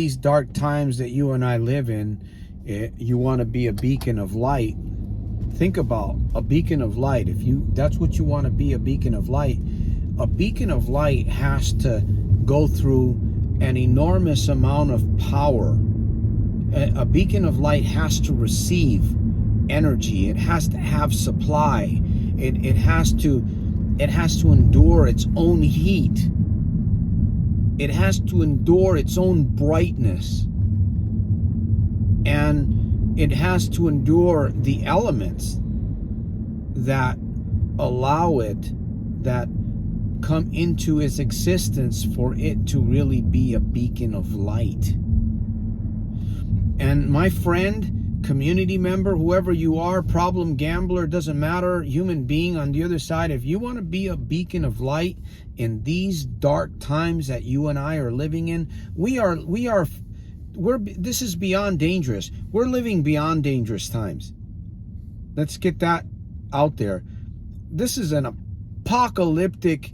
These dark times that you and I live in, you want to be a beacon of light. Think about a beacon of light. If that's what you want to be, a beacon of light. A beacon of light has to go through an enormous amount of power. A beacon of light has to receive energy. It has to have supply. It has to endure its own heat. It has to endure its own brightness. And it has to endure the elements that allow it, that come into its existence for it to really be a beacon of light. And my friend, community member, whoever you are, problem gambler, doesn't matter, human being on the other side, if you want to be a beacon of light in these dark times that you and I are living in, this is beyond dangerous. We're living beyond dangerous times. Let's get that out there. This is an apocalyptic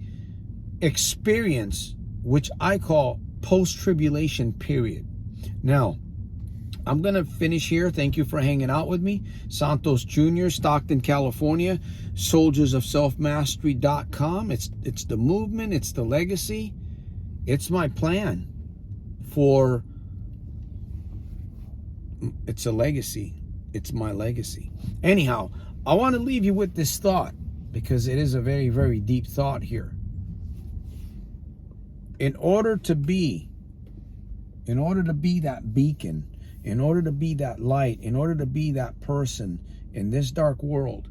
experience, which I call post-tribulation period. Now, I'm going to finish here. Thank you for hanging out with me. Santos Jr., Stockton, California. soldiersofselfmastery.com. It's the movement. It's the legacy. It's my plan for... It's a legacy. It's my legacy. Anyhow, I want to leave you with this thought, because it is a very, very deep thought here. In order to be that beacon, in order to be that light, in order to be that person in this dark world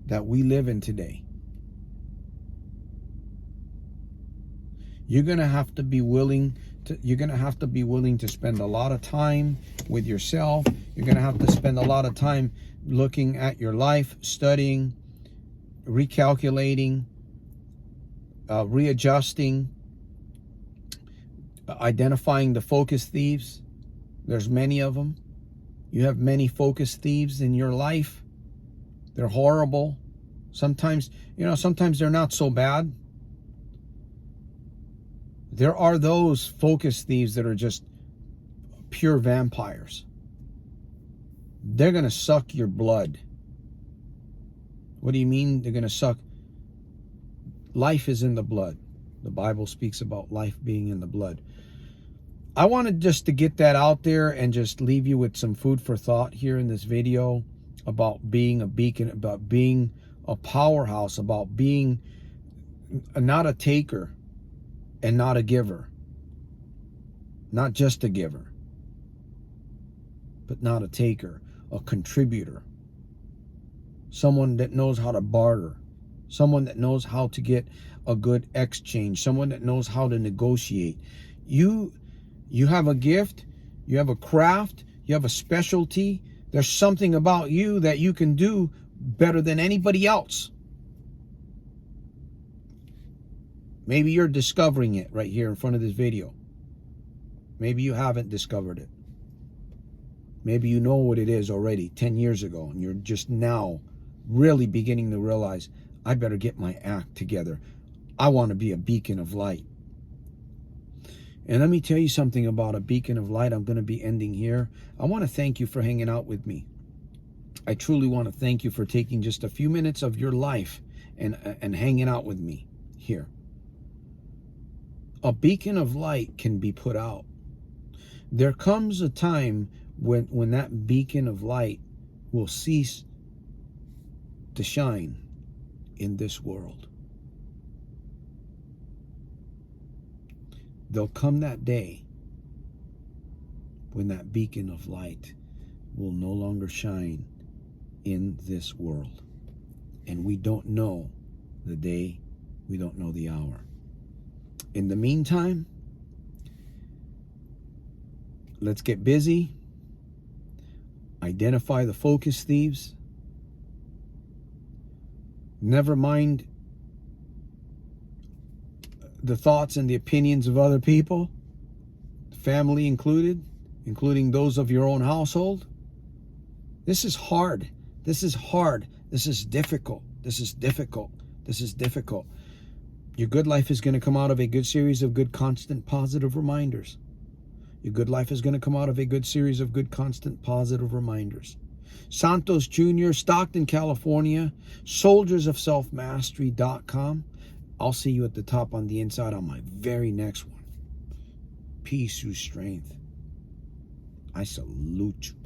that we live in today, you're going to have to be willing to spend a lot of time with yourself. You're going to have to spend a lot of time looking at your life, studying, recalculating, readjusting, identifying the focus thieves. There's many of them. You have many focus thieves in your life. They're horrible. Sometimes they're not so bad. There are those focus thieves that are just pure vampires. They're going to suck your blood. What do you mean they're going to suck? Life is in the blood. The Bible speaks about life being in the blood. I wanted just to get that out there and just leave you with some food for thought here in this video about being a beacon, about being a powerhouse, about being not a taker and not a giver. Not just a giver, but not a taker, a contributor. Someone that knows how to barter. Someone that knows how to get a good exchange. Someone that knows how to negotiate. You have a gift, you have a craft, you have a specialty. There's something about you that you can do better than anybody else. Maybe you're discovering it right here in front of this video. Maybe you haven't discovered it. Maybe you know what it is already 10 years ago, and you're just now really beginning to realize, I better get my act together. I want to be a beacon of light. And let me tell you something about a beacon of light. I'm going to be ending here. I want to thank you for hanging out with me. I truly want to thank you for taking just a few minutes of your life and hanging out with me here. A beacon of light can be put out. There comes a time when that beacon of light will cease to shine in this world. There'll come that day when that beacon of light will no longer shine in this world. And we don't know the day, we don't know the hour. In the meantime, let's get busy, identify the focus thieves, never mind the thoughts and the opinions of other people, family included, including those of your own household. This is hard. This is hard. This is difficult. This is difficult. This is difficult. Your good life is going to come out of a good series of good, constant, positive reminders. Your good life is going to come out of a good series of good, constant, positive reminders. Santos Jr., Stockton, California, soldiersofselfmastery.com. I'll see you at the top on the inside on my very next one. Peace through strength. I salute you.